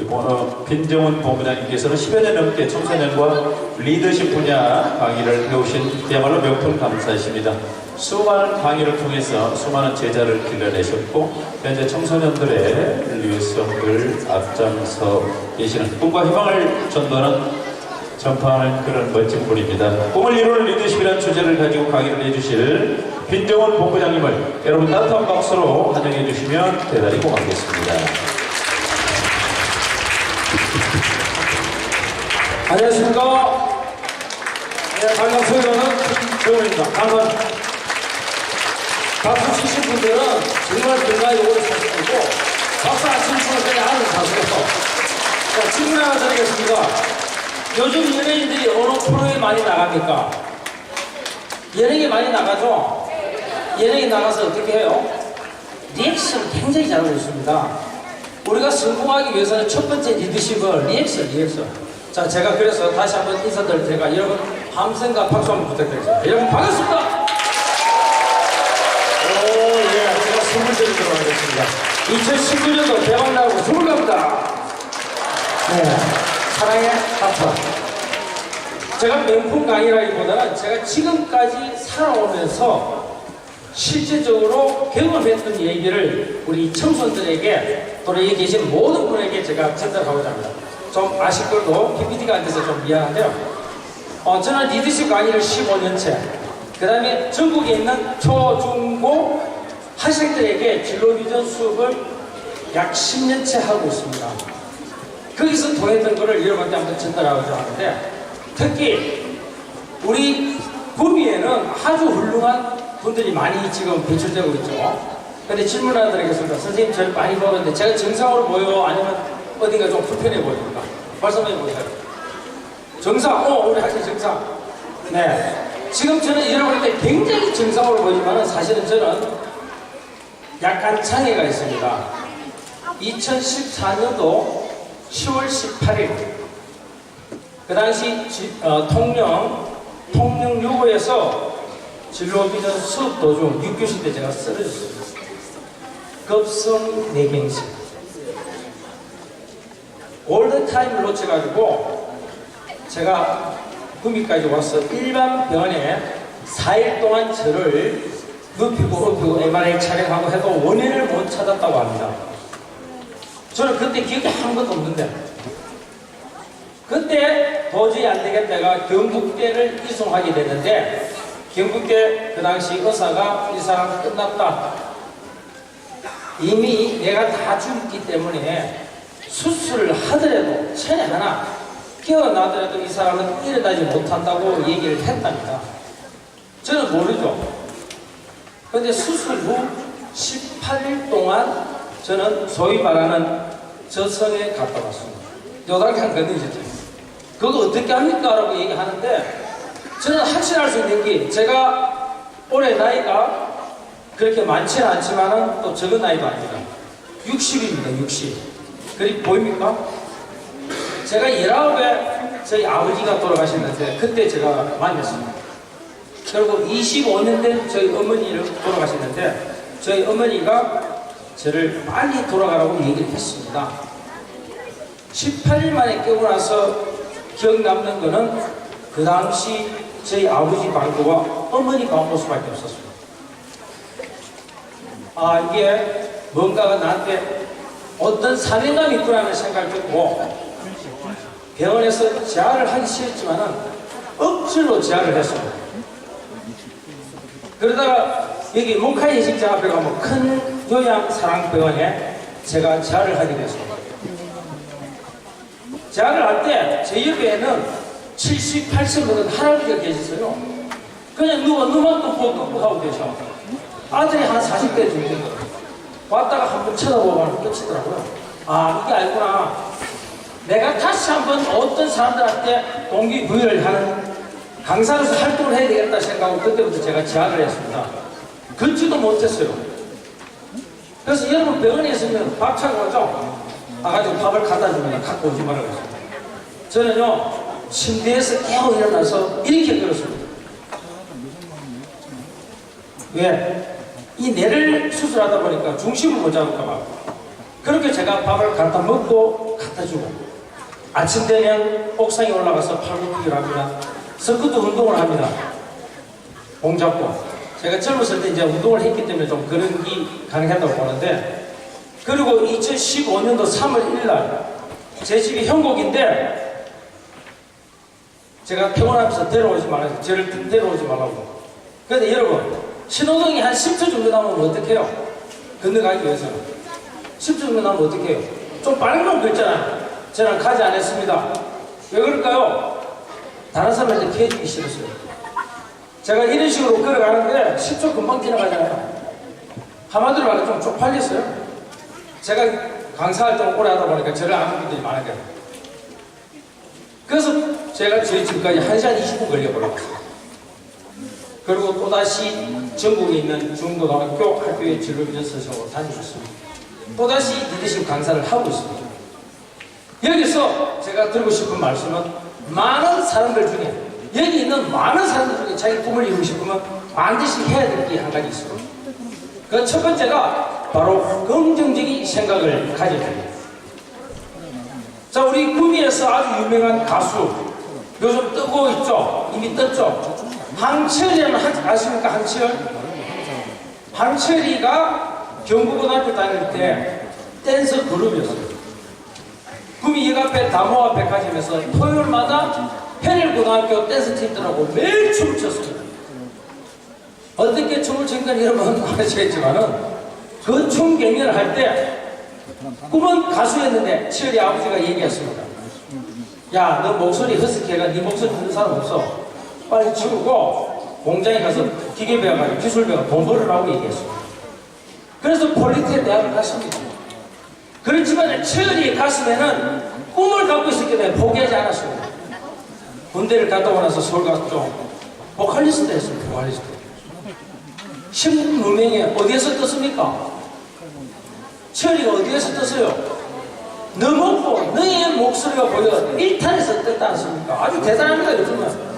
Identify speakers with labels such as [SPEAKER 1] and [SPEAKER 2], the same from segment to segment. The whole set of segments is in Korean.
[SPEAKER 1] 오늘 빈정훈 본부장님께서는 10여 년 넘게 청소년과 리더십 분야 강의를 해오신 그야말로 명품 강사이십니다. 수많은 강의를 통해서 수많은 제자를 길러내셨고 현재 청소년들을 위해서 늘 앞장서 계시는 꿈과 희망을 전파하는 그런 멋진 분입니다. 꿈을 이루는 리더십이라는 주제를 가지고 강의를 해주실 빈정훈 본부장님을 여러분 따뜻한 박수로 환영해 주시면 대단히 고맙겠습니다.
[SPEAKER 2] 안녕하십니까. 네, 반갑습니다. 빈정훈입니다. 다음은 박수 치신 분들은 정말 건강하게 오래 사시고 박수 안 치신 분들은 아는 사수고. 자, 질문 하나 드리겠습니다. 요즘 연예인들이 어느 프로에 많이 나갑니까? 예능에 많이 나가죠? 예능에 나가서 어떻게 해요? 리액션 굉장히 잘하고 있습니다. 우리가 성공하기 위해서는 첫 번째 리더십은 리액션. 자, 제가 그래서 다시 한번 인사드릴 테니까 여러분 함성과 박수 한번 부탁드리겠습니다. 여러분 반갑습니다. 예, 제가 선물 드리도록 하겠습니다. 2019년도 대박 나고 선물 갑니다. 네, 사랑의 하프. 제가 명품 강의라기보다는 제가 지금까지 살아오면서 실제적으로 경험했던 얘기를 우리 청소년들에게 또는 여기 계신 모든 분에게 제가 전달하고자 합니다. 좀 아쉽게도 PPT가 안 돼서 좀 미안한데요. 저는 리더십 강의를 15년째, 그 다음에 전국에 있는 초, 중, 고 학생들에게 진로 비전 수업을 약 10년째 하고 있습니다. 거기서 통했던 거를 여러분한테 한번 전달하고자 하는데, 특히 우리 구미에는 아주 훌륭한 분들이 많이 지금 배출되고 있죠. 근데 질문 하나 드리겠습니다. 선생님 저를 많이 보는데 제가 정상으로 보여요? 아니면 어딘가 좀 불편해 보입니까? 말씀해 보세요. 정상, 우리 학생 정상. 네. 지금 저는 여러분한테 굉장히 정상으로 보이지만 사실은 저는 약간 장애가 있습니다. 2014년도 10월 18일 그 당시 통영여고에서 진로비전 수업 도중 6교시 때 제가 쓰러졌습니다. 급성 뇌경색. 골든타임을 놓쳐가지고 제가 구미까지 와서 일반 병원에 4일 동안 저를 눕히고 MRI 촬영하고 해도 원인을 못 찾았다고 합니다. 저는 그때 기억이 한 것도 없는데 그때 도저히 안 되겠다가 경북대를 이송하게 됐는데 경북대 그 당시 의사가 이 사람 끝났다. 이미 내가 다 죽었기 때문에 수술을 하더라도 천에 하나 깨어나더라도 이 사람은 일어나지 못한다고 얘기를 했답니다. 저는 모르죠. 그런데 수술 후 18일 동안 저는 소위 말하는 저성에 갔다 왔습니다. 요단강 건너셨죠. 그거 어떻게 합니까? 라고 얘기하는데 저는 확신할 수 있는 게 제가 올해 나이가 그렇게 많지는 않지만은 또 적은 나이도 아닙니다. 60입니다. 60. 그리 보입니까? 제가 19에 저희 아버지가 돌아가셨는데 그때 제가 만났습니다. 그리고 25년 된 저희 어머니를 돌아가셨는데 저희 어머니가 저를 빨리 돌아가라고 얘기를 했습니다. 18일 만에 깨고 나서 기억 남는 거는 그 당시 저희 아버지 방구와 어머니 방구수밖에 없었습니다. 이게 뭔가가 나한테 어떤 사명감이 있구나라는 생각을 듣고 병원에서 재활을 하기 싫었지만은 억지로 재활을 했습니다. 그러다가 여기 문카이 예식장 앞에 가면 큰 요양사랑병원에 제가 재활을 하게 됐습니다. 재활을 할 때 제 옆에는 78세 먹은 할아버지가 계셨어요. 그냥 누만 또 하고 계셔. 아들이 한 40대 정도 돼요. 왔다가 한번 쳐다보고 끝이더라고요. 이게 알구나. 내가 다시 한번 어떤 사람들한테 동기부여를 하는 강사로서 활동을 해야 되겠다 생각하고 그때부터 제가 제안을 했습니다. 걷지도 못했어요. 그래서 여러분 병원에 있으면 밥 차고 오죠? 가지고 밥을 갖다 주면 갖고 오지 말라고 했습니다. 저는요, 침대에서 깨어 일어나서 이렇게 걸었습니다. 왜? 이 뇌를 수술하다 보니까 중심을 못 잡을까봐. 그렇게 제가 밥을 갖다 먹고 갖다 해주고 아침 되면 옥상에 올라가서 팔굽혀펴기를 합니다. 스쿼트 운동을 합니다. 공 잡고 제가 젊었을 때 이제 운동을 했기 때문에 좀 그런 게 가능하다고 보는데 그리고 2015년도 3월 1일 제 집이 형곡인데 제가 퇴원하면서 데려오지 말라고 저를 데려오지 말라고 그런데 여러분 신호등이 한 10초 정도 나오면 어떻게 해요? 건너가기 위해서는 10초 정도 나오면 어떻게 해요? 좀 빠른 건 그랬잖아요. 저는 가지 않았습니다. 왜 그럴까요? 다른 사람한테 피해 주기 싫었어요. 제가 이런 식으로 걸어가는데 10초 금방 지나가잖아요. 한마디로 말해 좀 쪽팔렸어요. 제가 강사 활동을 오래 하다 보니까 저를 아는 분들이 많은 거예요. 그래서 제가 저희 집까지 1시간 20분 걸려 올라갔어요. 그리고 또다시 전국에 있는 중고등학교 학교에 진로연수소로 다니셨습니다. 또다시 리더십 강사를 하고 있습니다. 여기서 제가 드리고 싶은 말씀은 많은 사람들 중에 여기 있는 많은 사람들 중에 자기 꿈을 이루고 싶으면 반드시 해야 될 게 한 가지 있어요. 그 첫 번째가 바로 긍정적인 생각을 가져야 됩니다. 자, 우리 구미에서 아주 유명한 가수 요즘 뜨고 있죠? 이미 떴죠? 황철이라는 아십니까? 황철? 황철이가 경북고등학교 다닐 때 댄서 그룹이었어요. 구미 역앞에 다모아 백화점에서 토요일마다 현일고등학교 댄스팀들하고 매일 춤을 췄습니다. 어떻게 춤을 춘건 여러분 아시겠지만은 그 춤 경연을 할 때 꿈은 가수였는데 철이 아버지가 얘기했습니다. 야, 너 목소리 허스키해가 네 목소리 듣는 사람 없어. 빨리 치우고 공장에 가서 기계 배워가지고 기술 배워 돈 벌으라고 얘기했습니다. 그래서 폴리텍 대학을 갔습니다. 그렇지만 철이 가슴에는 꿈을 갖고 있었기 때문에 포기하지 않았습니다. 군대를 갔다 오고 나서 서울 가서 좀 보컬리스트 했습니다. 보컬리스트. 신문 무명에 어디에서 떴습니까? 철이가 어디에서 떴어요? 너 먹고 너의 목소리가 보여 1탄에서 떴다 않습니까? 아주 대단합니다. 요즘은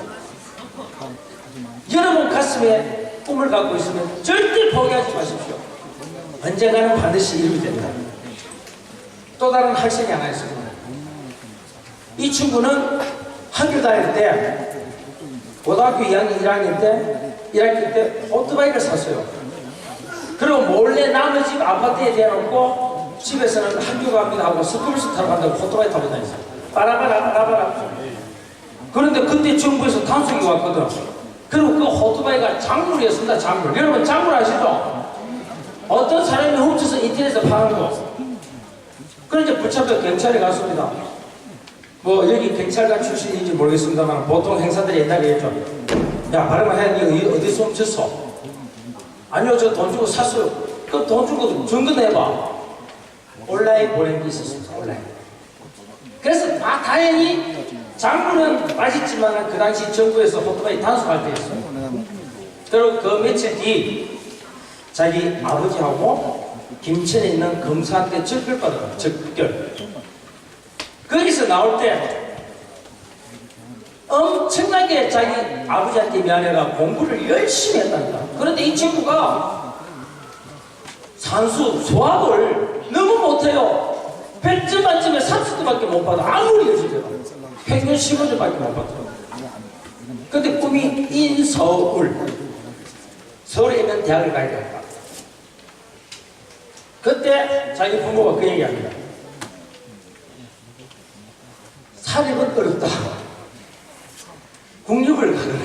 [SPEAKER 2] 여러분 가슴에 꿈을 갖고 있으면 절대 포기하지 마십시오. 언젠가는 반드시 이루게 됩니다. 또 다른 학생이 하나 있습니다. 이 친구는 학교 다닐 때 고등학교 2학년 1학년 때 오토바이를 샀어요. 그리고 몰래 남의 집 아파트에 대놓고 집에서는 학교 갑니다 하고 스쿨버스 타러 간다고 오토바이 타고 다녔어요. 빠라바라바라바라. 그런데 그때 정부에서 단속이 왔거든. 그리고 그 오토바이가 작물이었습니다. 작물. 여러분 작물 아시죠? 어떤 사람이 훔쳐서 인터넷에서 파는 거. 그래서 붙잡혀 경찰에 갔습니다. 뭐 여기 경찰관 출신인지 모르겠습니다만 보통 행사들이 옛날에 했죠. 야, 발음을 해야 니 어디서 훔쳤어? 아니요, 저 돈 주고 샀어요. 그 돈 주고 증거 내봐. 온라인 보낸 게 있었습니다. 온라인. 그래서 다행히 장부는 빠졌지만 그 당시 정부에서 오토바이 단속할 때였어요. 그리고 그 며칠 뒤 자기 아버지하고 김천에 있는 검사한테 적결받아요. 적결. 거기서 나올 때 엄청나게 자기 아버지한테 미안해가 공부를 열심히 했답니다. 그런데 이 친구가 산수, 수학을 너무 못해요. 100점 만점에 30점밖에 못 받아. 아무리 열심히 해도 평균 15점밖에 못 받아요. 근데 꿈이 인서울, 서울에 있는 대학을 가야 된다. 그때 자기 부모가 그 얘기합니다. 사립은 어렵다. 국립을 가더라.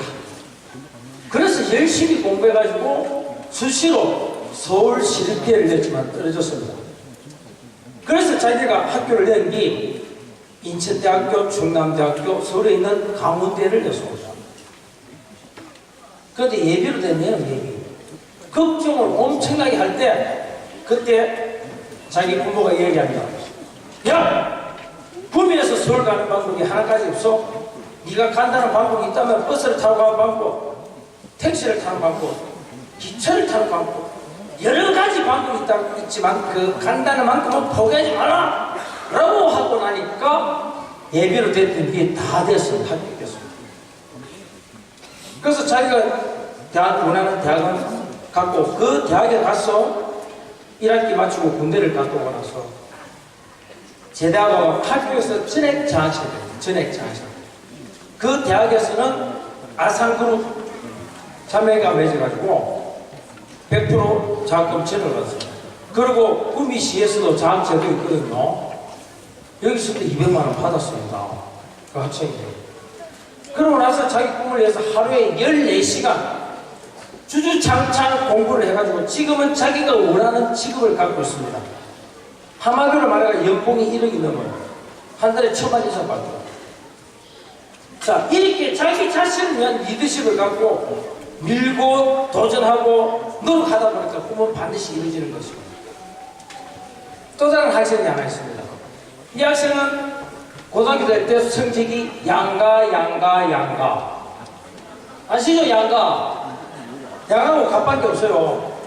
[SPEAKER 2] 그래서 열심히 공부해가지고 수시로 서울 시립대를 냈지만 떨어졌습니다. 그래서 자기가 학교를 낸 게 인천대학교, 충남대학교, 서울에 있는 강원대를 냈습니다. 그런데 예비로 됐네요. 예비. 걱정을 엄청나게 할 때 그때 자기 부모가 얘기합니다. 야! 구미에서 서울 가는 방법이 하나까지 없어? 네가 간다는 방법이 있다면 버스를 타고 가는 방법, 택시를 타는 방법, 기차를 타는 방법, 여러 가지 방법이 있지만 그 간다는 만큼은 포기하지 마라! 라고 하고 나니까 예비로 됐던 게 다 됐어요. 합격했습니다. 그래서 자기가 대학 원하는 대학을 갖고 그 대학에 가서 1학기 마치고 군대를 갔다 오고 나서 제대하고 학교에서 전액 장학생들, 전액 장학생. 그 대학에서는 아산그룹 자매가 맺어가지고 100% 장학금 제도를 받았습니다. 그리고 구미시에서도 장학제도 있거든요. 여기서도 200만 원 받았습니다. 그 학생이. 그러고 나서 자기 꿈을 위해서 하루에 14시간 주주장창 공부를 해가지고 지금은 자기가 원하는 직업을 갖고 있습니다. 한마디로 말하면 연봉이 1억이 넘어요. 한 달에 1,000만 이상 받고. 자, 이렇게 자기 자신을 위한 리더십을 갖고 밀고 도전하고 노력하다 보니까 꿈은 반드시 이루어지는 것입니다. 또 다른 학생이 하나 있습니다. 이 학생은 고등학교 될 때 성적이 양가 아시죠? 양하고 갑밖에 없어요.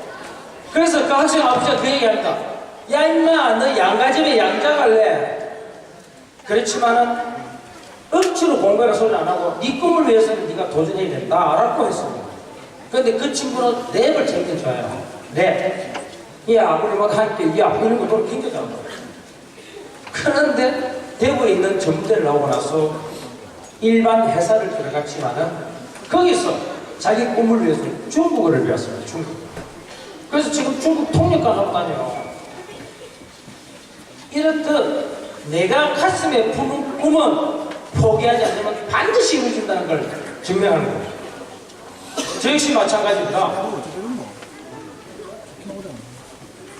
[SPEAKER 2] 그래서 그 학생 아버지가 그 얘기합니다. 야 임마 너 양가집에 양자 갈래? 그렇지만은 억지로 공부해라 소리 안 하고 네 꿈을 위해서는 네가 도전해야 된다 라고 했습니다. 근데 그 친구는 랩을 굉장히 좋아해요. 랩. 야 우리 막 함께 야 이런 거 노래 굉장히 잘한다. 그런데 대구에 있는 전문대를 나오고 나서 일반 회사를 들어갔지만은 거기서 자기 꿈을 위해서 중국어를 배웠습니다. 중국. 그래서 지금 중국 통역관 하고 다녀요. 이렇듯 내가 가슴에 품은 꿈은 포기하지 않으면 반드시 이루어진다는 걸 증명하는 거예요. 저 역시 마찬가지입니다.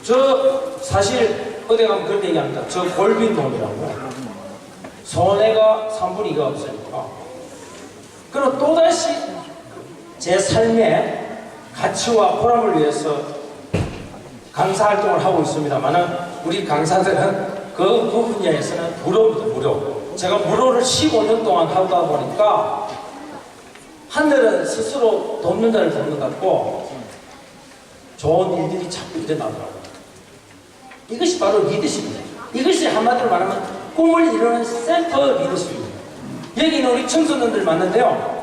[SPEAKER 2] 저 사실 어디 가면 그런 얘기합니다. 저 골빈놈이라고. 손해가 3분의 2가 없으니까. 그리고 또다시 제 삶의 가치와 보람을 위해서 강사 활동을 하고 있습니다만은 우리 강사들은 그 분야에서는 무료입니다. 무료. 제가 무료를 15년 동안 하다 보니까 하늘은 스스로 돕는 자를 돕는 것 같고 좋은 일들이 자꾸 일어나더라고요. 이것이 바로 리더십입니다. 이것이 한마디로 말하면 꿈을 이루는 센터 리더십입니다. 여기는 우리 청소년들 맞는데요.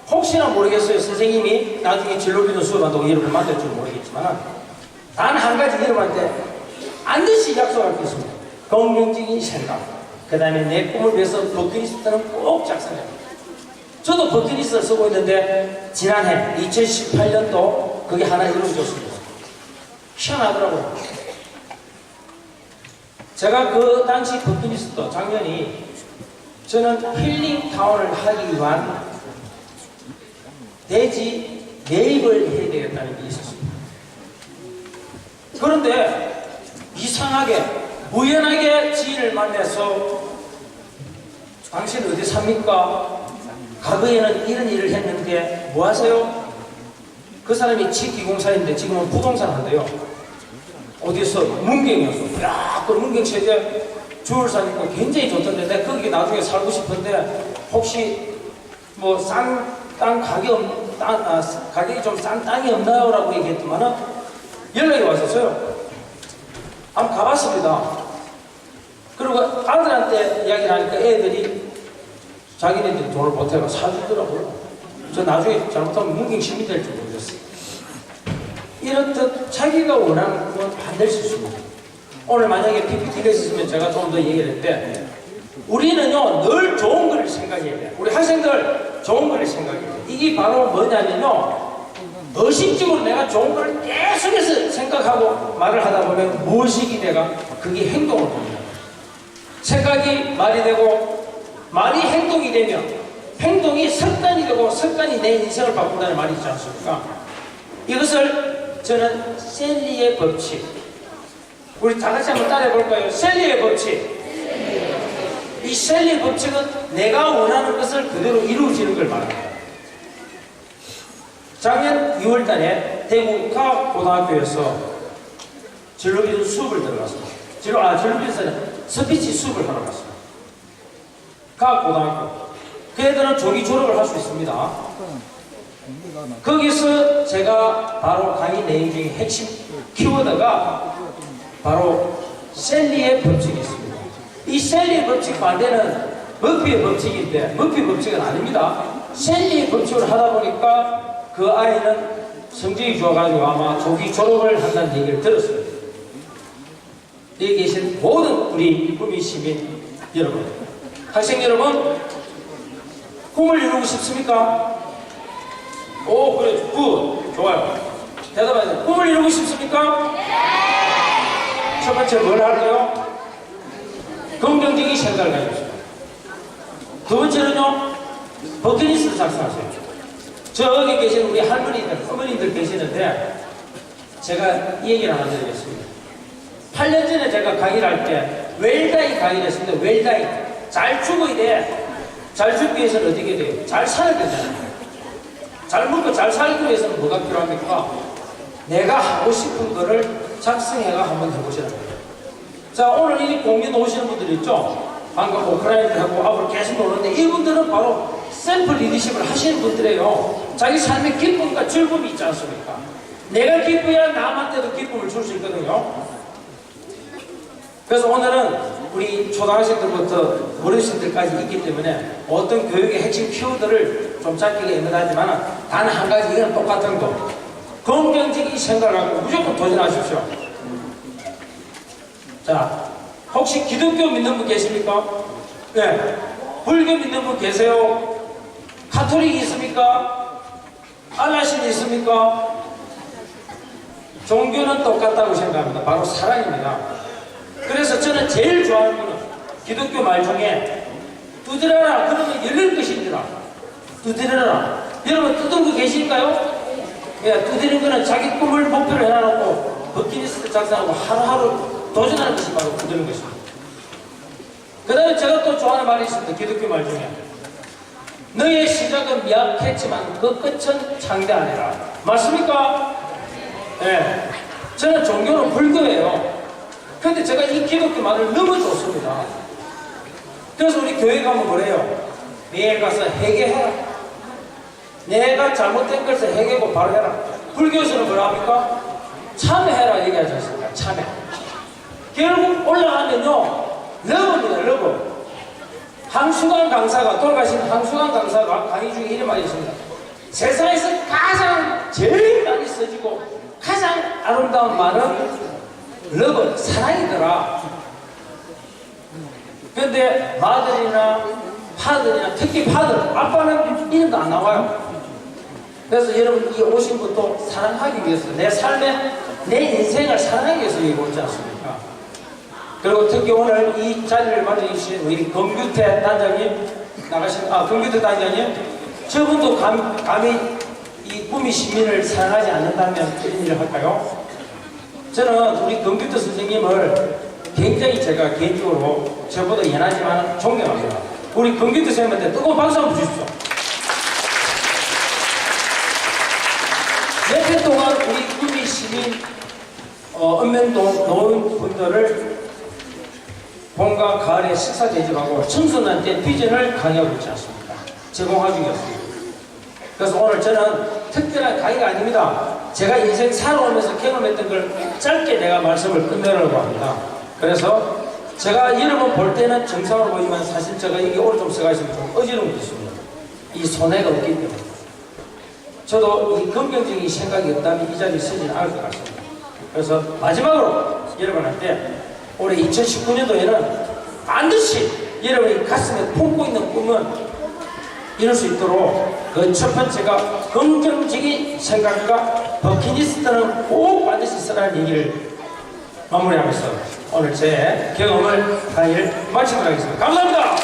[SPEAKER 2] 혹시나 모르겠어요. 선생님이 나중에 진로비전 수업한다고 이름을 만들 줄 모르겠지만 단 한 가지 이름한테 반드시 약속할 게 있습니다. 긍정적인 생각. 그 다음에 내 꿈을 위해서 버킷리스트는 꼭 작성해야 합니다. 저도 버킷리스트를 쓰고 있는데 지난해 2018년도 그게 하나 이루어졌습니다. 희한하더라고요. 제가 그 당시 버킷리스트 작년이 저는 힐링타운을 하기 위한 대지 매입을 해야 되겠다는 게 있었습니다. 그런데 이상하게 우연하게 지인을 만나서 당신 어디 삽니까? 과거에는 이런 일을 했는데 뭐 하세요? 그 사람이 지기공사인데 지금은 부동산 한대요. 어디서 문경이었어. 야, 그 문경 세대 주울 사니까 굉장히 좋던데 내가 거기 나중에 살고 싶은데 혹시 뭐 싼 땅 가격이 좀 싼 땅이 없나요? 라고 얘기했더만은 연락이 왔었어요. 한번 가봤습니다. 그리고 아들한테 이야기를 하니까 애들이 자기네들이 돈을 보태가 사주더라고요. 저 나중에 잘못하면 문경 시민이 될 줄 모르겠어요. 이렇듯 자기가 원하는 건 반드시 있습니다. 오늘 만약에 PPT가 있었으면 제가 좀 더 얘기를 했는데 우리는요 늘 좋은 거를 생각해야 돼요. 우리 학생들 좋은 거를 생각해야 돼요. 이게 바로 뭐냐면요 의식적으로 내가 좋은 거를 계속해서 생각하고 말을 하다 보면 무의식이 내가 그게 행동을 합니다. 생각이 말이 되고 말이 행동이 되면 행동이 습관이 되고 습관이 내 인생을 바꾼다는 말이 있지 않습니까? 이것을 저는 셀리의 법칙, 우리 다 같이 한번 따라해 볼까요? 셀리의 법칙. 이 셀리의 법칙은 내가 원하는 것을 그대로 이루어지는 걸 말합니다. 작년 6월달에 대구 과학고등학교에서 진로기준 수업을 들어갔습니다. 진로기준에서는 스피치 수업을 하러 갔습니다. 과학고등학교. 그 애들은 조기 졸업을 할 수 있습니다. 거기서 제가 바로 강의 내용 중에 핵심 키워드가 바로 셀리의 법칙이 있습니다. 이 셀리의 법칙 반대는 머피의 법칙인데 머피의 법칙은 아닙니다. 셀리의 법칙을 하다 보니까 그 아이는 성적이 좋아가지고 아마 조기 졸업을 한다는 얘기를 들었어요. 여기 계신 모든 우리 꿈이 시민 여러분, 학생 여러분, 꿈을 이루고 싶습니까? 오, 그래, 굿, 좋아요. 대답하세요. 꿈을 이루고 싶습니까? 네! 첫 번째 뭘 할까요? 긍정적인 생각을 가지십시오. 두 번째는요, 버킷리스트 작성하세요. 저기 계신 우리 할머니들, 어머니들 계시는데 제가 이 얘기를 하나 드리겠습니다. 8년 전에 제가 강의를 할 때 웰다이 강의를 했습니다. 웰다이. 잘 죽어야 돼. 잘 죽기 위해서는 어떻게 돼요? 잘 살아야 되잖아요. 잘 먹고 잘 살기 위해서는 뭐가 필요합니까? 내가 하고 싶은 거를 작성해가 한번 해보시라는 거예요. 자, 오늘 이 공연 오시는 분들 있죠? 방금 오크라이나하고 앞으로 계속 오는데 이분들은 바로 샘플 리더십을 하시는 분들이에요. 자기 삶의 기쁨과 즐거움이 있지 않습니까? 내가 기뻐야 남한테도 기쁨을 줄 수 있거든요. 그래서 오늘은 우리 초등학생들부터 어르신들까지 있기 때문에 어떤 교육의 핵심 키워드를 좀 짧게 얘기하지만 단 한 가지, 이건 똑같은 거. 긍정적인 생각을 갖고 무조건 도전하십시오. 자, 혹시 기독교 믿는 분 계십니까? 네. 불교 믿는 분 계세요? 가톨릭이 있습니까? 알라신이 있습니까? 종교는 똑같다고 생각합니다. 바로 사랑입니다. 그래서 저는 제일 좋아하는 거는 기독교 말 중에 두드려라 그러면 열릴 것이니라. 두드려라. 여러분 두드는 거 계실까요? 예, 두드리는 거는 자기 꿈을 목표로 해놔놓고 버킷리스트 작성하고 하루하루 도전하는 것이 바로 두드리는 것입니다. 그 다음에 제가 또 좋아하는 말이 있습니다. 기독교 말 중에 너의 시작은 미약했지만 그 끝은 창대하리라. 맞습니까? 예. 저는 종교는 불교예요. 근데 제가 이 기독교 말을 너무 좋습니다. 그래서 우리 교회 가면 그래요. 내일 가서 회개해라. 내가 잘못된 것을 회개하고 바로 해라. 불교에서는 뭐라 합니까? 참회해라 얘기하지 않습니까? 참회. 결국 올라가면요, 러브입니다. 러브. 황수관 강사가, 돌아가신 황수관 강사가 강의 중에 이런 말이 있습니다. 세상에서 가장 제일 많이 써지고 가장 아름다운 말은 러브, 사랑이더라. 근데 마들이나 파들이나, 특히 파들, 아빠는 이름도 안 나와요. 그래서 여러분 이 오신 분도 사랑하기 위해서, 내 삶에 내 인생을 사랑하기 위해서 여기 오지 않습니까? 그리고 특히 오늘 이 자리를 맞이해주신 우리 검규태 단장님 나가신, 검규태 단장님, 저분도 감히 이 꿈이 시민을 사랑하지 않는다면 이런 일을 할까요? 저는 우리 검규태 선생님을 굉장히 제가 개인적으로 저보다 연하지만 존경합니다. 우리 검규태 선생님한테 뜨거운 박수 한번 주십시오. 몇 해 동안 우리 꿈이 시민 읍면동 노인분들을 봄과 가을에 식사 대접하고 청소년한테 비전을 강의하고 있지 않습니까? 제공하기 위해서입니다. 그래서 오늘 저는 특별한 강의가 아닙니다. 제가 인생 살아오면서 경험했던 걸 짧게 내가 말씀을 끝내려고 합니다. 그래서 제가 여러분 볼 때는 정상으로 보이지만 사실 제가 여기 오래 좀 써가 있으면 좀 어지러운 게 있습니다. 이 손해가 없기 때문에. 저도 이 긍정적인 생각이 없다면 이 자리에 서지는 않을 것 같습니다. 그래서 마지막으로 여러분한테 올해 2019년도에는 반드시 여러분이 가슴에 품고 있는 꿈은 이룰 수 있도록 그 첫 번째가 긍정적인 생각과 버킷리스트는 꼭 반드시 쓰라는 얘기를 마무리하면서 오늘 제 경험을 강의를 마치도록 하겠습니다. 감사합니다.